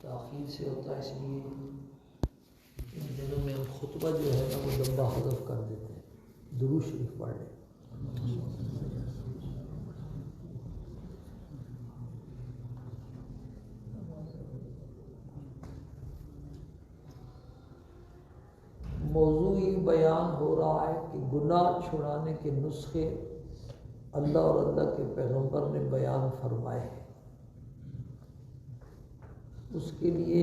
تاخیر سے ہوتا ہے، اس لیے ان دنوں میں ہم خطبہ جو ہے نا وہ لمبا حذف کر دیتے ہیں۔ درود شریف پڑھ لیں۔ موضوع یہ بیان ہو رہا ہے کہ گناہ چھڑانے کے نسخے اللہ اور اللہ کے پیغمبر نے بیان فرمائے ہیں۔ اس کے لیے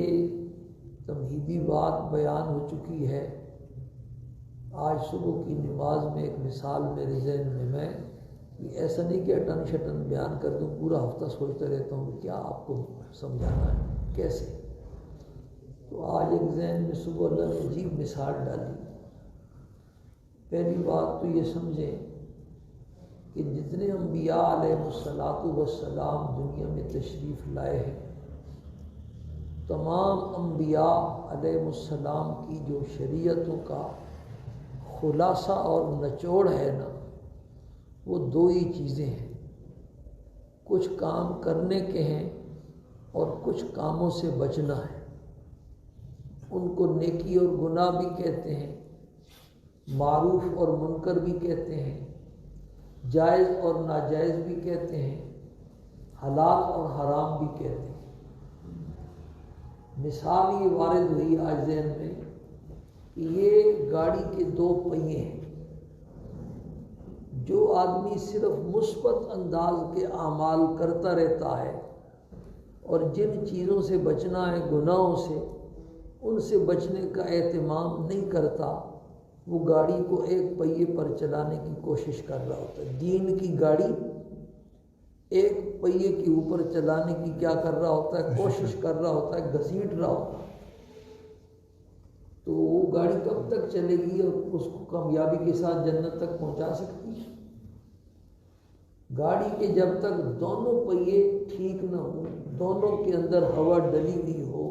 تمہیدی بات بیان ہو چکی ہے۔ آج صبح کی نماز میں ایک مثال میرے ذہن میں ایسا نہیں کہ اٹن شٹن بیان کر دوں، پورا ہفتہ سوچتا رہتا ہوں کہ کیا آپ کو سمجھانا ہے کیسے، تو آج ایک ذہن میں صبح اللہ نے عجیب مثال ڈالی۔ پہلی بات تو یہ سمجھیں کہ جتنے انبیاء علیہ السلام دنیا میں تشریف لائے ہیں، تمام انبیاء علیہ السلام کی جو شریعتوں کا خلاصہ اور نچوڑ ہے نا، وہ دو ہی چیزیں ہیں۔ کچھ کام کرنے کے ہیں اور کچھ کاموں سے بچنا ہے۔ ان کو نیکی اور گناہ بھی کہتے ہیں، معروف اور منکر بھی کہتے ہیں، جائز اور ناجائز بھی کہتے ہیں، حلال اور حرام بھی کہتے ہیں۔ مثال یہ وارد ہوئی آج ذہن میں کہ یہ گاڑی کے دو پہیے ہیں۔ جو آدمی صرف مثبت انداز کے اعمال کرتا رہتا ہے اور جن چیزوں سے بچنا ہے گناہوں سے، ان سے بچنے کا اہتمام نہیں کرتا، وہ گاڑی کو ایک پہیے پر چلانے کی کوشش کر رہا ہوتا ہے۔ دین کی گاڑی ایک پہیے کے اوپر چلانے کی کیا کر رہا ہوتا ہے؟ کوشش کر رہا ہوتا ہے، گھسیٹ رہا ہوتا ہے۔ تو وہ گاڑی کب تک چلے گی اور اس کو کامیابی کے ساتھ جنت تک پہنچا سکتی ہے؟ گاڑی کے جب تک دونوں پہیے ٹھیک نہ ہوں، دونوں کے اندر ہوا ڈلی ہوئی ہو،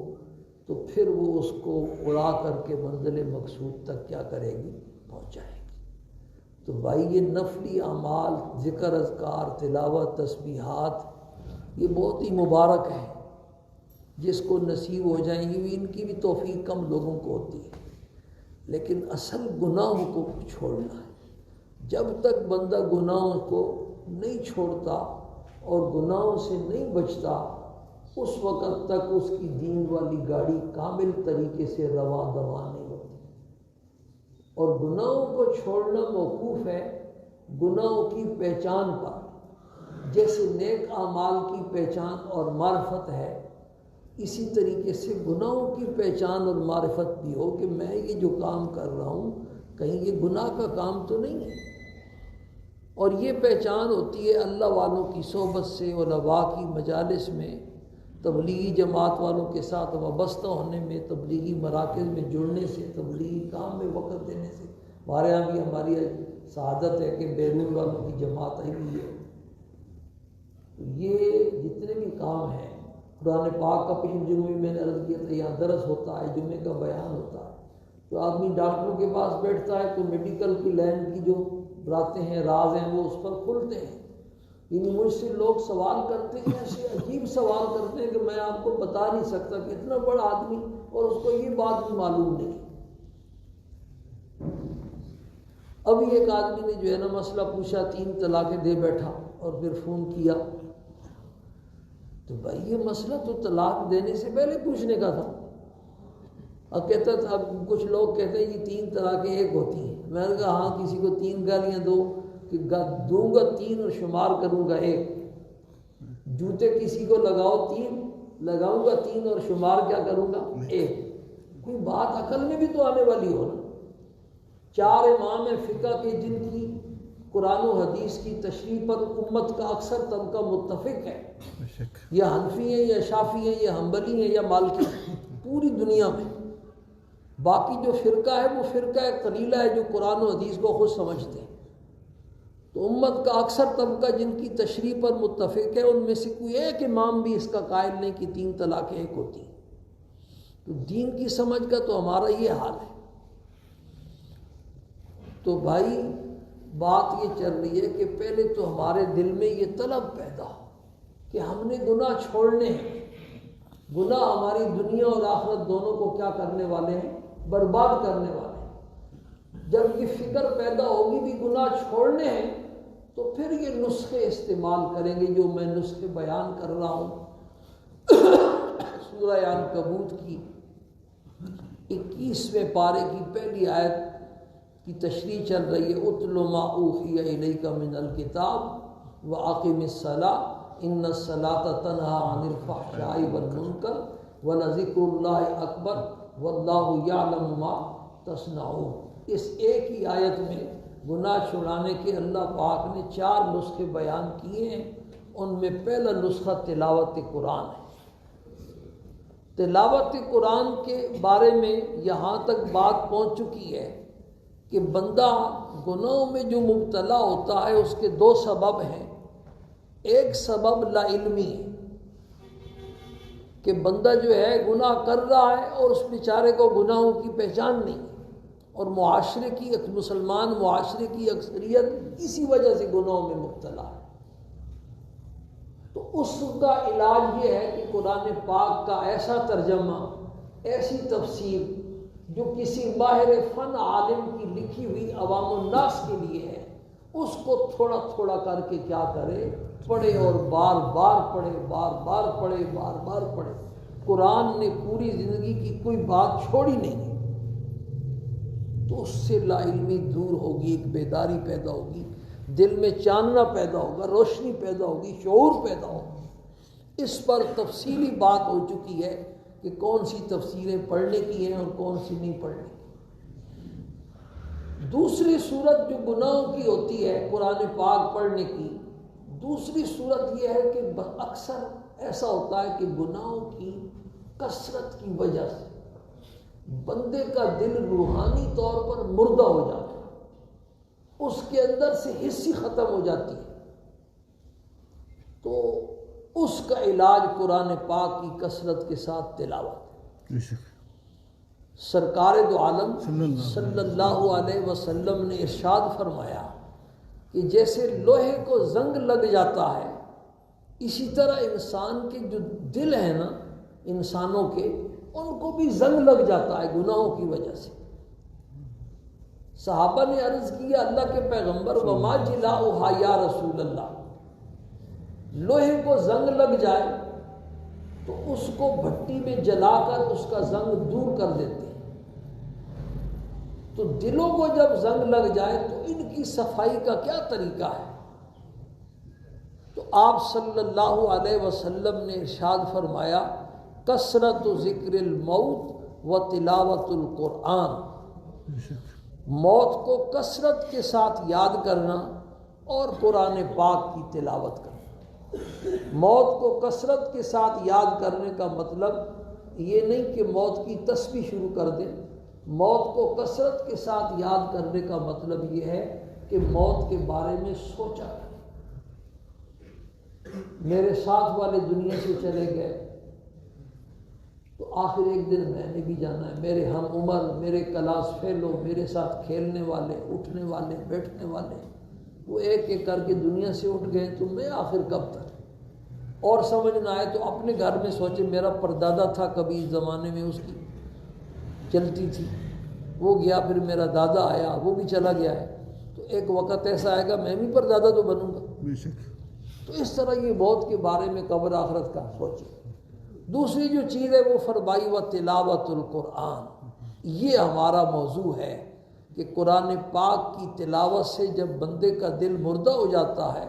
تو پھر وہ اس کو اڑا کر کے منزل مقصود تک کیا کرے گی؟ پہنچائے گی۔ تو بھائی یہ نفلی اعمال، ذکر اذکار، تلاوت، تسبیحات، یہ بہت ہی مبارک ہے۔ جس کو نصیب ہو جائیں گی، ان کی بھی توفیق کم لوگوں کو ہوتی ہے، لیکن اصل گناہوں کو چھوڑنا ہے۔ جب تک بندہ گناہوں کو نہیں چھوڑتا اور گناہوں سے نہیں بچتا، اس وقت تک اس کی دین والی گاڑی کامل طریقے سے رواں دواں نہیں ہوتی۔ اور گناہوں کو چھوڑنا موقوف ہے گناہوں کی پہچان پر۔ جیسے نیک اعمال کی پہچان اور معرفت ہے، اسی طریقے سے گناہوں کی پہچان اور معرفت بھی ہو کہ میں یہ جو کام کر رہا ہوں کہیں یہ گناہ کا کام تو نہیں ہے۔ اور یہ پہچان ہوتی ہے اللہ والوں کی صحبت سے، علماء کی مجالس میں، تبلیغی جماعت والوں کے ساتھ وابستہ ہونے میں، تبلیغی مراکز میں جڑنے سے، تبلیغی کام میں وقت دینے سے۔ ہمارے یہاں بھی ہماری سعادت ہے کہ بیرون والوں کی جماعت آئی ہوئی ہے۔ یہ جتنے بھی کام ہیں، قرآن پاک کا پچھلے جمعے میں نے عرض کیا تھا، یہاں درس ہوتا ہے، جمعے کا بیان ہوتا ہے، تو آدمی ڈاکٹروں کے پاس بیٹھتا ہے تو میڈیکل کی لائن کی جو باتیں ہیں، راز ہیں، وہ اس پر کھلتے ہیں۔ یعنی مجھ سے لوگ سوال کرتے ہیں، ایسے عجیب سوال کرتے ہیں کہ میں آپ کو بتا نہیں سکتا کہ اتنا بڑا آدمی اور اس کو یہ بات بھی معلوم نہیں۔ ابھی ایک آدمی نے جو ہے نا مسئلہ پوچھا، 3 طلاقیں دے بیٹھا اور پھر فون کیا، تو بھائی یہ مسئلہ تو طلاق دینے سے پہلے پوچھنے کا تھا۔ اب کہتا تھا، اب کچھ لوگ کہتے ہیں یہ 3 طلاقیں ایک ہوتی ہیں۔ میں نے کہا ہاں، کسی کو 3 گالیاں دو کہ دوں گا 3 اور شمار کروں گا 1۔ جوتے کسی کو لگاؤ 3، لگاؤں گا 3 اور شمار کیا کروں گا 1۔ کوئی بات عقل میں بھی تو آنے والی ہو نا۔ 4 امام فقہ کے جن کی قرآن و حدیث کی تشریح پر امت کا اکثر طبقہ متفق ہے، یا حنفی ہیں یا شافعی ہیں یا حنبلی ہیں یا مالکی ہیں، پوری دنیا میں۔ باقی جو فرقہ ہے وہ فرقہ قلیلہ ہے جو قرآن و حدیث کو خود سمجھتے ہیں۔ تو امت کا اکثر طبقہ جن کی تشریح پر متفق ہے، ان میں سے کوئی ایک امام بھی اس کا قائل نہیں کہ 3 طلاقیں ایک ہوتی ہیں۔ تو دین کی سمجھ کا تو ہمارا یہ حال ہے۔ تو بھائی بات یہ چل رہی ہے کہ پہلے تو ہمارے دل میں یہ طلب پیدا ہو کہ ہم نے گناہ چھوڑنے ہیں۔ گناہ ہماری دنیا اور آخرت دونوں کو کیا کرنے والے ہیں؟ برباد کرنے والے ہیں۔ جب یہ فکر پیدا ہوگی بھی گناہ چھوڑنے ہیں تو پھر یہ نسخے استعمال کریں گے جو میں نسخے بیان کر رہا ہوں۔ سورہ عنکبوت کی 21ویں پارے کی پہلی آیت کی تشریح چل رہی ہے، اتل ما اوحی الیک من الکتاب واقم الصلاۃ ان الصلاۃ تنہی عن الفحشاء والمنکر ولذکر اللہ اکبر واللہ یعلم ما تصنعون۔ اس ایک ہی آیت میں گناہ چھڑانے کے اللہ پاک نے 4 نسخے بیان کیے ہیں۔ ان میں پہلا نسخہ تلاوت قرآن ہے۔ تلاوت قرآن کے بارے میں یہاں تک بات پہنچ چکی ہے کہ بندہ گناہوں میں جو مبتلا ہوتا ہے اس کے 2 سبب ہیں۔ ایک سبب لا علمی ہے کہ بندہ جو ہے گناہ کر رہا ہے اور اس بیچارے کو گناہوں کی پہچان نہیں، اور معاشرے کی مسلمان معاشرے کی اکثریت اسی وجہ سے گناہوں میں مبتلا ہے۔ تو اس کا علاج یہ ہے کہ قرآن پاک کا ایسا ترجمہ، ایسی تفسیر جو کسی ماہر فن عالم کی لکھی ہوئی عوام الناس کے لیے ہے، اس کو تھوڑا تھوڑا کر کے کیا کرے، پڑھے اور بار بار پڑھے، بار بار پڑھے، بار بار پڑھے۔ قرآن نے پوری زندگی کی کوئی بات چھوڑی نہیں، تو اس سے لا علمی دور ہوگی، ایک بیداری پیدا ہوگی، دل میں چاننا پیدا ہوگا، روشنی پیدا ہوگی، شعور پیدا ہوگا۔ اس پر تفصیلی بات ہو چکی ہے کہ کون سی تفسیریں پڑھنے کی ہیں اور کون سی نہیں پڑھنے کی۔ دوسری صورت جو گناہوں کی ہوتی ہے قرآن پاک پڑھنے کی، دوسری صورت یہ ہے کہ اکثر ایسا ہوتا ہے کہ گناہوں کی کثرت کی وجہ سے بندے کا دل روحانی طور پر مردہ ہو جاتا ہے، اس کے اندر سے حصی ختم ہو جاتی ہے۔ تو اس کا علاج قرآن پاک کی کثرت کے ساتھ تلاوت۔ سرکار دو عالم صلی اللہ علیہ وسلم نے ارشاد فرمایا کہ جیسے لوہے کو زنگ لگ جاتا ہے، اسی طرح انسان کے جو دل ہیں نا، انسانوں کے، ان کو بھی زنگ لگ جاتا ہے گناہوں کی وجہ سے۔ صحابہ نے عرض کیا اللہ کے پیغمبر وما جلاؤہا یا رسول اللہ، لوہے کو زنگ لگ جائے تو اس کو بھٹی میں جلا کر اس کا زنگ دور کر دیتے ہیں، تو دلوں کو جب زنگ لگ جائے تو ان کی صفائی کا کیا طریقہ ہے؟ تو آپ صلی اللہ علیہ وسلم نے ارشاد فرمایا کثرت ذکر الموت و تلاوت القرآن، موت کو کثرت کے ساتھ یاد کرنا اور قرآن پاک کی تلاوت کرنا۔ موت کو کثرت کے ساتھ یاد کرنے کا مطلب یہ نہیں کہ موت کی تسبیح شروع کر دیں، موت کو کثرت کے ساتھ یاد کرنے کا مطلب یہ ہے کہ موت کے بارے میں سوچا کریں۔ میرے ساتھ والے دنیا سے چلے گئے تو آخر ایک دن میں نے بھی جانا ہے، میرے ہم عمر، میرے کلاس فیلو، میرے ساتھ کھیلنے والے، اٹھنے والے، بیٹھنے والے، وہ ایک ایک کر کے دنیا سے اٹھ گئے، تو میں آخر کب تک؟ اور سمجھ نہ آئے تو اپنے گھر میں سوچے میرا پردادا تھا کبھی اس زمانے میں، اس کی چلتی تھی، وہ گیا، پھر میرا دادا آیا، وہ بھی چلا گیا ہے، تو ایک وقت ایسا آئے گا میں بھی پردادا تو بنوں گا۔ تو اس طرح یہ موت کے بارے میں قبر آخرت کا سوچے۔ دوسری جو چیز ہے وہ فرمائی و تلاوت القرآن، یہ ہمارا موضوع ہے کہ قرآن پاک کی تلاوت سے جب بندے کا دل مردہ ہو جاتا ہے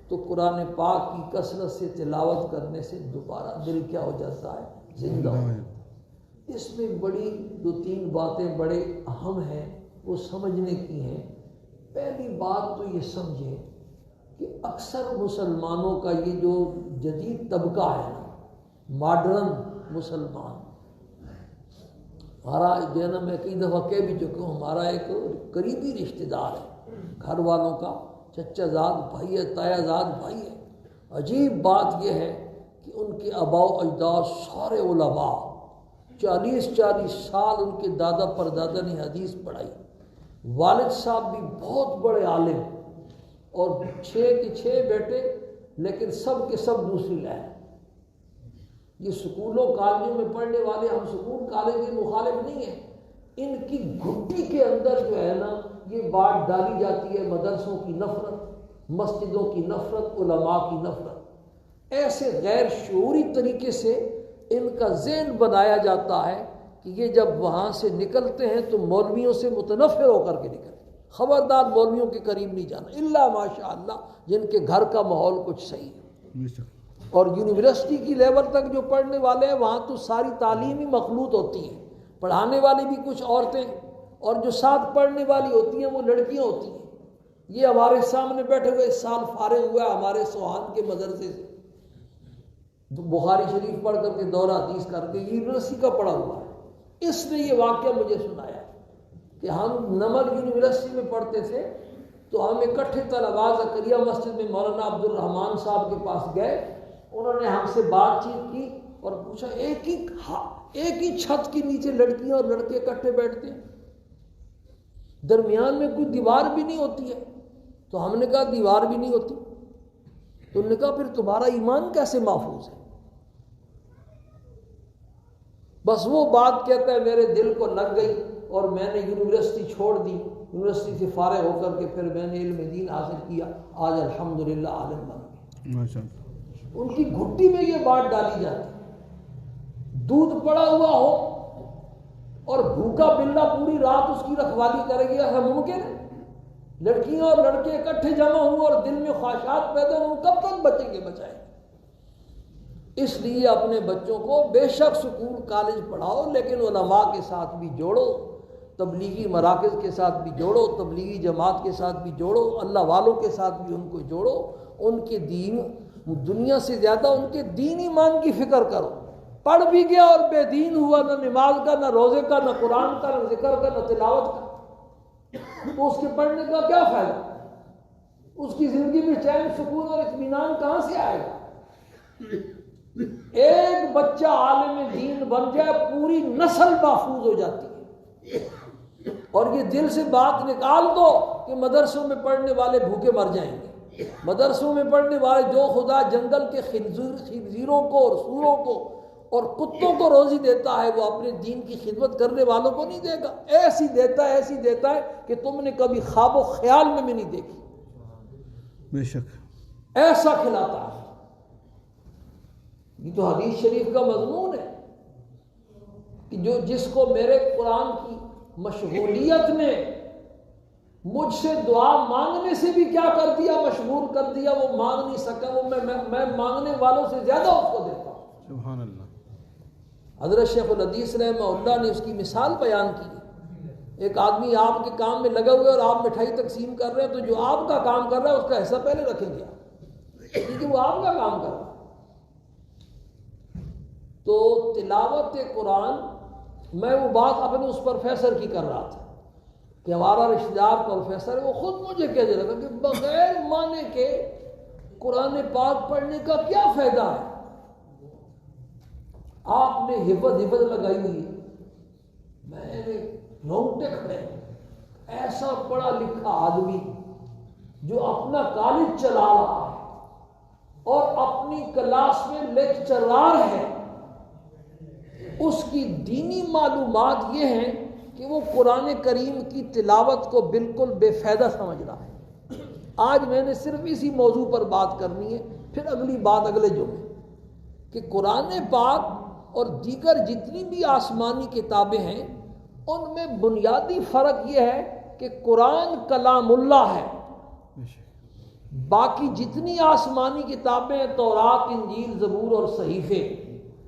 تو قرآن پاک کی کثرت سے تلاوت کرنے سے دوبارہ دل کیا ہو جاتا ہے؟ زندہ ہو جاتا ہے۔ اس میں بڑی 2-3 باتیں بڑے اہم ہیں، وہ سمجھنے کی ہیں۔ پہلی بات تو یہ سمجھیں کہ اکثر مسلمانوں کا یہ جو جدید طبقہ ہے نا، ماڈرن مسلمان، ہمارا جو ہے نا، میں کئی دفعہ کہہ بھی چکا ہوں، ہمارا ایک قریبی رشتہ دار ہے، گھر والوں کا چچا زاد بھائی ہے، تایا زاد بھائی ہے۔ عجیب بات یہ ہے کہ ان کے آباء و اجداد سارے علماء، 40 سال ان کے دادا پردادا نے حدیث پڑھائی، والد صاحب بھی بہت بڑے عالم، اور 6 کے 6 بیٹے، لیکن سب کے سب دوسری لائن۔ یہ سکولوں کالجوں میں پڑھنے والے، ہم سکول کالج کے مخالف نہیں ہیں، ان کی گھٹی کے اندر جو ہے نا یہ بات ڈالی جاتی ہے مدرسوں کی نفرت، مسجدوں کی نفرت، علماء کی نفرت، ایسے غیر شعوری طریقے سے ان کا ذہن بنایا جاتا ہے کہ یہ جب وہاں سے نکلتے ہیں تو مولویوں سے متنفر ہو کر کے نکلتے ہیں۔ خبردار مولویوں کے قریب نہیں جانا، الا ماشاء اللہ جن کے گھر کا ماحول کچھ صحیح ہے۔ اور یونیورسٹی کی لیول تک جو پڑھنے والے ہیں وہاں تو ساری تعلیم ہی مخلوط ہوتی ہے، پڑھانے والی بھی کچھ عورتیں اور جو ساتھ پڑھنے والی ہوتی ہیں وہ لڑکیاں ہوتی ہیں۔ یہ ہمارے سامنے بیٹھے ہوئے اس سال فارغ ہوا ہمارے سوہان کے مدرسے سے، بخاری شریف پڑھ کر کے دورہ حدیث کر کے یونیورسٹی کا پڑھا ہوا ہے۔ اس نے یہ واقعہ مجھے سنایا کہ ہم نمک یونیورسٹی میں پڑھتے تھے تو ہم اکٹھے طلباء زکریا مسجد میں مولانا عبد الرحمان صاحب کے پاس گئے، انہوں نے ہم سے بات چیت کی اور پوچھا ایک ہی چھت کے نیچے لڑکیاں اور لڑکے اکٹھے بیٹھتے ہیں، درمیان میں کوئی دیوار بھی نہیں ہوتی ہے؟ تو ہم نے کہا دیوار بھی نہیں ہوتی۔ تو انہوں نے کہا پھر تمہارا ایمان کیسے محفوظ ہے؟ بس وہ بات کہتا ہے میرے دل کو لگ گئی اور میں نے یونیورسٹی چھوڑ دی، یونیورسٹی سے فارغ ہو کر کے پھر میں نے علم دین حاصل کیا، آج الحمدللہ عالم بن گئے۔ ان کی گھٹی میں یہ بات ڈالی جاتی ہے۔ دودھ پڑا ہوا ہو اور بھوکا بلا پوری رات اس کی رکھوالی کرے گی، ایسا ممکن ہے؟ لڑکیاں اور لڑکے اکٹھے جمع ہوں اور دل میں خواہشات پیدا ہوں، کب تک بچیں گے بچائیں گے؟ اس لیے اپنے بچوں کو بے شک سکول کالج پڑھاؤ لیکن علماء کے ساتھ بھی جوڑو، تبلیغی مراکز کے ساتھ بھی جوڑو، تبلیغی جماعت کے ساتھ بھی جوڑو، اللہ والوں کے ساتھ بھی ان کو جوڑو، ان کے دین، دنیا سے زیادہ ان کے دین ایمان کی فکر کرو۔ پڑھ بھی گیا اور بے دین ہوا، نہ نماز کا، نہ روزے کا، نہ قرآن کا، نہ ذکر کا، نہ تلاوت کا، تو اس کے پڑھنے کا کیا فائدہ؟ اس کی زندگی میں چین سکون اور اطمینان کہاں سے آئے گا؟ ایک بچہ عالم دین بن جائے پوری نسل محفوظ ہو جاتی ہے۔ اور یہ دل سے بات نکال دو کہ مدرسوں میں پڑھنے والے بھوکے مر جائیں گے۔ مدرسوں میں پڑھنے والے جو خدا جنگل کے خنزیروں کو اور سوروں کو اور کتوں کو روزی دیتا ہے وہ اپنے دین کی خدمت کرنے والوں کو نہیں دے گا۔ ایسی دیتا ہے کہ تم نے کبھی خواب و خیال میں بھی نہیں دیکھی، بے شک ایسا کھلاتا ہے۔ یہ تو حدیث شریف کا مضمون ہے کہ جس کو میرے قرآن کی مشغولیت نے مجھ سے دعا مانگنے سے بھی کیا کر دیا، مشغول کر دیا، وہ مانگ نہیں سکا، وہ میں مانگنے والوں سے زیادہ اس کو دیتا ہوں۔ سبحان اللہ۔ حضرت شیخ الحدیث رحمہ اللہ نے اس کی مثال بیان کی۔ ایک آدمی آپ کے کام میں لگا ہوا ہے اور آپ مٹھائی تقسیم کر رہے ہیں، تو جو آپ کا کام کر رہا ہے اس کا حصہ پہلے رکھیں گے کیونکہ وہ آپ کا کام کر رہا ہے۔ تو تلاوت قرآن، میں وہ بات اپنے اس پروفیسر کی کر رہا تھا کہ ہمارا رشتہ دار پروفیسر ہے، وہ خود مجھے کہہ دے رہا تھا کہ بغیر معنی کے قرآن پاک پڑھنے کا کیا فائدہ ہے؟ آپ نے حفظ لگائی ہوئی ہے۔ میں نے رونگٹے کھڑے، ایسا پڑھا لکھا آدمی جو اپنا کالج چلا رہا ہے اور اپنی کلاس میں لیکچرار ہے، اس کی دینی معلومات یہ ہیں کہ وہ قرآن کریم کی تلاوت کو بالکل بے فائدہ سمجھ رہا ہے۔ آج میں نے صرف اسی موضوع پر بات کرنی ہے، پھر اگلی بات اگلے جمعے، کہ قرآن پاک اور دیگر جتنی بھی آسمانی کتابیں ہیں ان میں بنیادی فرق یہ ہے کہ قرآن کلام اللہ ہے، باقی جتنی آسمانی کتابیں تورات، انجیل، زبور اور صحیفے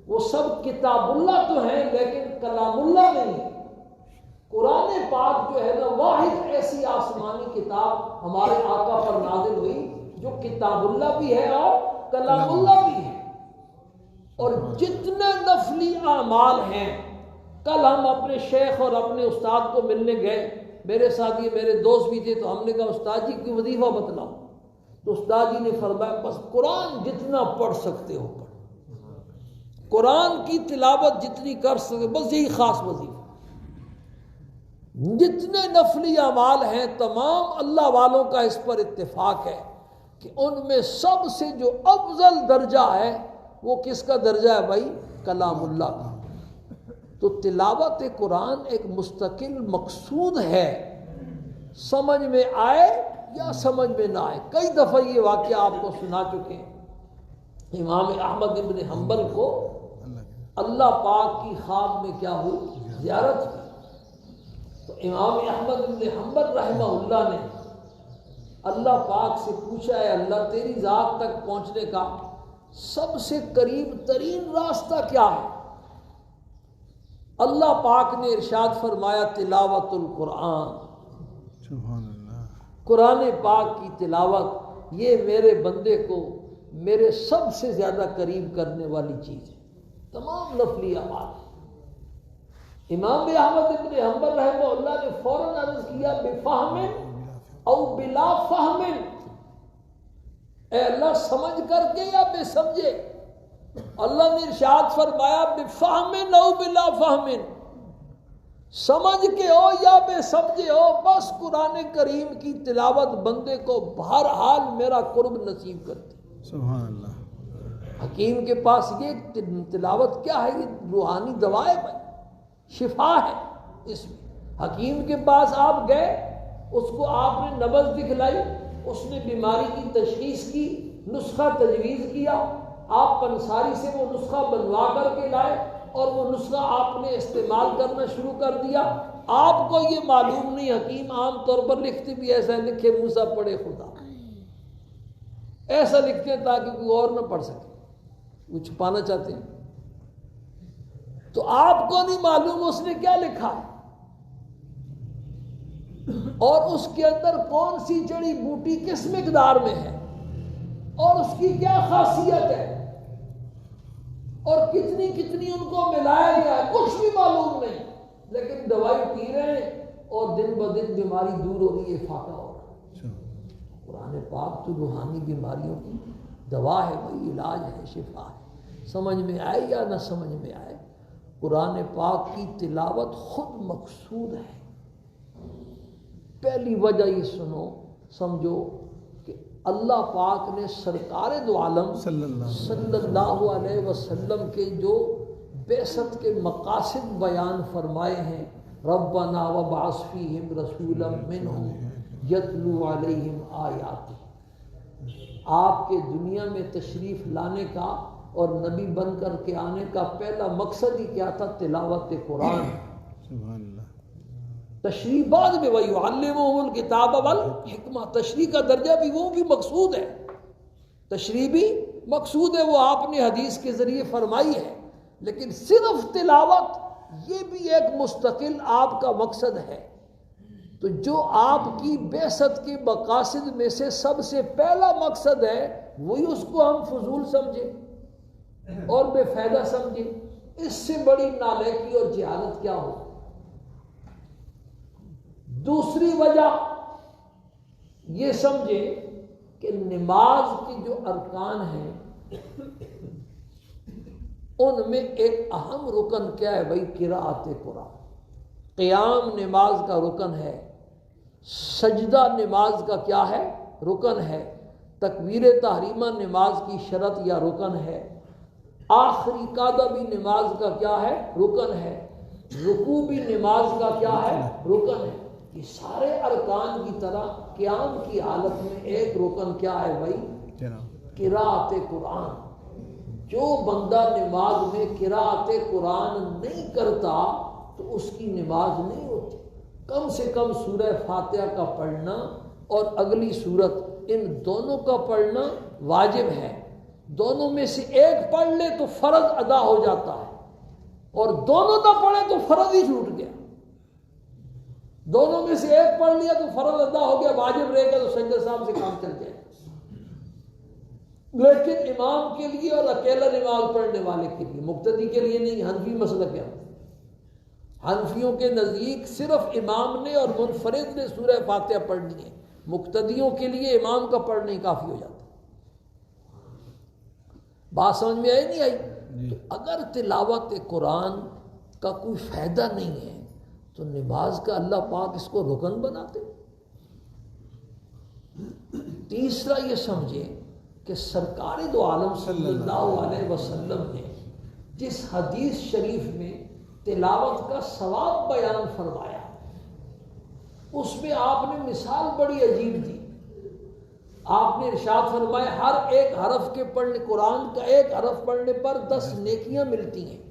وہ سب کتاب اللہ تو ہیں لیکن کلام اللہ نہیں۔ قرآن پاک جو ہے نا واحد ایسی آسمانی کتاب ہمارے آقا پر نازل ہوئی جو کتاب اللہ بھی ہے اور کلام اللہ بھی ہے۔ اور جتنے نفلی اعمال ہیں، کل ہم اپنے شیخ اور اپنے استاد کو ملنے گئے، میرے ساتھ یہ میرے دوست بھی تھے، تو ہم نے کہا استاد جی کی وظیفہ بتلاؤ، تو استاد جی نے فرمایا بس قرآن جتنا پڑھ سکتے ہو پڑھ، قرآن کی تلاوت جتنی کر سکتے، بس یہی خاص وظیفہ۔ جتنے نفلی اعمال ہیں تمام اللہ والوں کا اس پر اتفاق ہے کہ ان میں سب سے جو افضل درجہ ہے وہ کس کا درجہ ہے بھائی؟ کلام اللہ کا۔ تو تلاوت قرآن ایک مستقل مقصود ہے، سمجھ میں آئے یا سمجھ میں نہ آئے۔ کئی دفعہ یہ واقعہ آپ کو سنا چکے ہیں۔ امام احمد بن حنبل کو اللہ پاک کی خواب میں کیا ہوئی؟ زیارت کی۔ تو امام احمد بن حنبل رحمہ اللہ نے اللہ پاک سے پوچھا ہے اللہ تیری ذات تک پہنچنے کا سب سے قریب ترین راستہ کیا ہے؟ اللہ پاک نے ارشاد فرمایا تلاوت القرآن، سبحان اللہ، قرآن پاک کی تلاوت یہ میرے بندے کو میرے سب سے زیادہ قریب کرنے والی چیز ہے، تمام نفلی اعمال۔ امام احمد بن حنبل رحمہ اللہ نے فوراً عرض کیا بفہم او بلا فہم، اے اللہ سمجھ کر کے یا بے سمجھے؟ اللہ نے ارشاد فرمایا بفہم او بلا فہم، سمجھ کے ہو یا بے سمجھے ہو، بس قرآن کریم کی تلاوت بندے کو بہرحال میرا قرب نصیب کرتی۔ سبحان اللہ۔ حکیم کے پاس یہ تلاوت کیا ہے؟ یہ روحانی دوا ہے بھائی، شفا ہے اس میں۔ حکیم کے پاس آپ گئے، اس کو آپ نے نبض دکھلائی، اس نے بیماری کی تشخیص کی، نسخہ تجویز کیا، آپ پنساری سے وہ نسخہ بنوا کر کے لائے اور وہ نسخہ آپ نے استعمال کرنا شروع کر دیا۔ آپ کو یہ معلوم نہیں، حکیم عام طور پر لکھتے بھی ایسا لکھے موسیٰ پڑھے خدا، ایسا لکھتے ہیں تاکہ کوئی اور نہ پڑھ سکے، وہ چھپانا چاہتے ہیں۔ تو آپ کو نہیں معلوم اس نے کیا لکھا ہے اور اس کے اندر کون سی جڑی بوٹی کس مقدار میں ہے اور اس کی کیا خاصیت ہے اور کتنی کتنی ان کو ملایا گیا ہے، کچھ بھی معلوم نہیں، لیکن دوائی پی رہے ہیں اور دن بدن بیماری دور ہو رہی ہے، فاقہ ہو رہا ہے۔ قرآن پاک تو روحانی بیماریوں کی دوا ہے بھائی، علاج ہے، شفا ہے۔ سمجھ میں آئے یا نہ سمجھ میں آئے، قرآن پاک کی تلاوت خود مقصود ہے۔ پہلی وجہ یہ سنو سمجھو کہ اللہ پاک نے سرکار دو عالم صلی اللہ علیہ وسلم کے جو بعثت کے مقاصد بیان فرمائے ہیں، ربنا وابعث فیہم رسولا منہم یتلو علیہم آیاتہ، آپ کے دنیا میں تشریف لانے کا اور نبی بن کر کے آنے کا پہلا مقصد ہی کیا تھا؟ تلاوت قرآن۔ سبحان اللہ۔ تشریح بعد میں وَيُعَلِّمُهُمُ الْكِتَابَ وَالْحِکْمَةَ، تشریح کا درجہ بھی وہ بھی مقصود ہے، تشریح بھی مقصود ہے، وہ آپ نے حدیث کے ذریعے فرمائی ہے، لیکن صرف تلاوت یہ بھی ایک مستقل آپ کا مقصد ہے۔ تو جو آپ کی بعثت کے مقاصد میں سے سب سے پہلا مقصد ہے، وہی اس کو ہم فضول سمجھیں اور بے فائدہ سمجھیں، اس سے بڑی نالائکی اور جہالت کیا ہو۔ دوسری وجہ یہ سمجھیں کہ نماز کے جو ارکان ہیں ان میں ایک اہم رکن کیا ہے بھائی؟ قراءت قرآن۔ قیام نماز کا رکن ہے، سجدہ نماز کا کیا ہے؟ رکن ہے، تکبیر تحریمہ نماز کی شرط یا رکن ہے، آخری قعدہ بھی نماز کا کیا ہے؟ رکن ہے، رکوع بھی نماز کا کیا ہے؟ رکن ہے۔ یہ سارے ارکان کی طرح قیام کی حالت میں ایک رکن کیا ہے بھائی؟ قراءت قرآن۔ جو بندہ نماز میں قراءت قرآن نہیں کرتا تو اس کی نماز نہیں ہوتی۔ کم سے کم سورہ فاتحہ کا پڑھنا اور اگلی سورت، ان دونوں کا پڑھنا واجب ہے۔ دونوں میں سے ایک پڑھ لے تو فرض ادا ہو جاتا ہے، اور دونوں نہ پڑھے تو فرض ہی چھوٹ گیا۔ دونوں میں سے ایک پڑھ لیا تو فرض ادا ہو گیا، واجب رہے گا تو سجدہ صاحب سے کام چل جائے۔ لیکن امام کے لیے اور اکیلا نماز پڑھنے والے کے لیے، مقتدی کے لیے نہیں۔ حنفی مسئلہ کیا ہے؟ حنفیوں کے نزدیک صرف امام نے اور منفرد نے سورہ فاتحہ پڑھنی ہے، مقتدیوں کے لیے امام کا پڑھنا ہی کافی ہو جاتا ہے۔ بات سمجھ میں آئی نہیں آئی؟ تو اگر تلاوت قرآن کا کوئی فائدہ نہیں ہے تو نماز کا اللہ پاک اس کو رکن بناتے۔ تیسرا یہ سمجھیں کہ سرکار دو عالم صلی اللہ علیہ وسلم نے جس حدیث شریف میں تلاوت کا ثواب بیان فرمایا، اس میں آپ نے مثال بڑی عجیب دی۔ آپ نے ارشاد فرمایا ہر ایک حرف کے پڑھنے، قرآن کا ایک حرف پڑھنے پر 10 نیکیاں ملتی ہیں،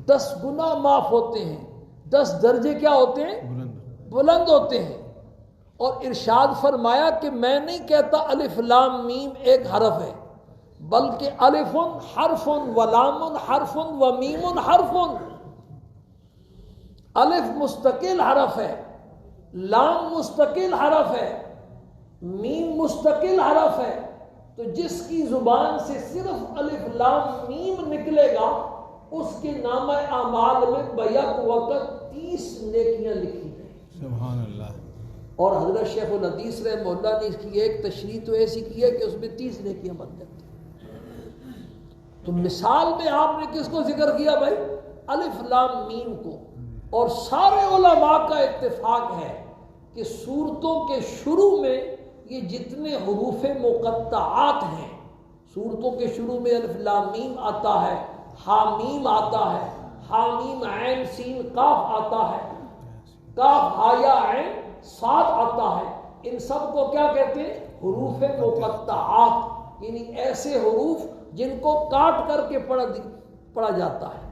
10 گناہ معاف ہوتے ہیں، 10 درجے کیا ہوتے ہیں؟ بلند ہوتے ہیں۔ اور ارشاد فرمایا کہ میں نہیں کہتا الف لام میم ایک حرف ہے، بلکہ الف حرف و لام حرف و میم حرف۔ الف مستقل حرف ہے، لام مستقل حرف ہے، میم مستقل حرف ہے۔ تو جس کی زبان سے صرف الف لام میم نکلے گا اس کے نامہ اعمال میں بیک وقت 30 نیکیاں لکھی گئی۔ سبحان اللہ۔ اور حضرت شیخ الحدیث رحمہ اللہ نے اس کی ایک تشریح تو ایسی کی ہے کہ اس میں 30 نیکیاں بن جاتی ہیں۔ تو مثال میں آپ نے کس کو ذکر کیا بھائی؟ الف لام میم کو۔ اور سارے علماء کا اتفاق ہے کہ سورتوں کے شروع میں یہ جتنے حروف مقطعات ہیں، سورتوں کے شروع میں الف لام میم آتا ہے، حامیم آتا ہے، حامیم عین سین قاف آتا ہے، کاف ہایا عین صاد آتا ہے۔ ان سب کو کیا کہتے ہیں؟ حروف مقطعات، یعنی ایسے حروف جن کو کاٹ کر کے پڑھا جاتا ہے۔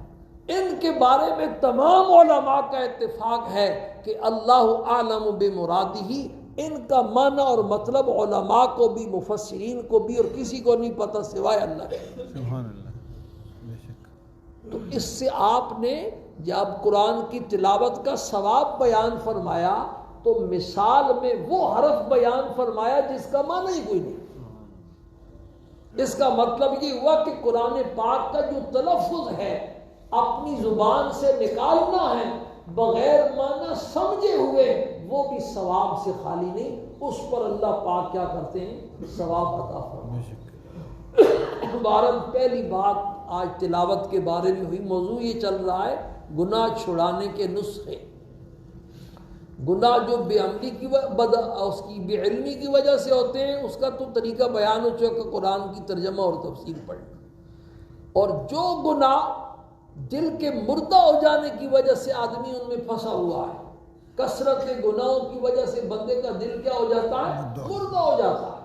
ان کے بارے میں تمام علماء کا اتفاق ہے کہ اللہ اعلم بمرادہ، ان کا معنی اور مطلب علماء کو بھی، مفسرین کو بھی، اور کسی کو نہیں پتہ سوائے اللہ کے۔ سبحان اللہ، بے شک۔ تو اس سے آپ نے جب قرآن کی تلاوت کا ثواب بیان فرمایا تو مثال میں وہ حرف بیان فرمایا جس کا معنی ہی کوئی نہیں۔ اس کا مطلب یہ ہوا کہ قرآن پاک کا جو تلفظ ہے اپنی زبان سے نکالنا ہے بغیر معنی سمجھے ہوئے، وہ بھی ثواب سے خالی نہیں، اس پر اللہ پاک کیا کرتے ہیں؟ ثواب عطا فرماتے ہیں۔ بہرحال پہلی بات آج تلاوت کے بارے میں ہوئی، موضوع یہ چل رہا ہے گناہ چھڑانے کے نسخے۔ گناہ جو بے عملی کی اس کی بے علمی کی وجہ سے ہوتے ہیں اس کا تو طریقہ بیان ہو چکا کہ قرآن کی ترجمہ اور تفسیر پڑھنا، اور جو گناہ دل کے مردہ ہو جانے کی وجہ سے آدمی ان میں پھنسا ہوا ہے، کثرت گناہوں کی وجہ سے بندے کا دل کیا ہو جاتا ہے؟ مردہ ہو جاتا ہے۔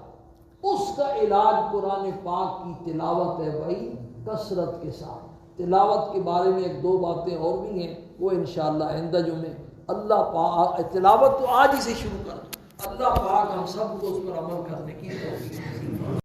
اس کا علاج قرآن پاک کی تلاوت ہے بھائی، کثرت کے ساتھ۔ تلاوت کے بارے میں 1-2 باتیں اور بھی ہیں، وہ انشاءاللہ آئندہ جمعے۔ اللہ پاک تلاوت تو آج ہی سے شروع کر، اللہ پاک ہم سب کو اس پر عمل کرنے کی توفیق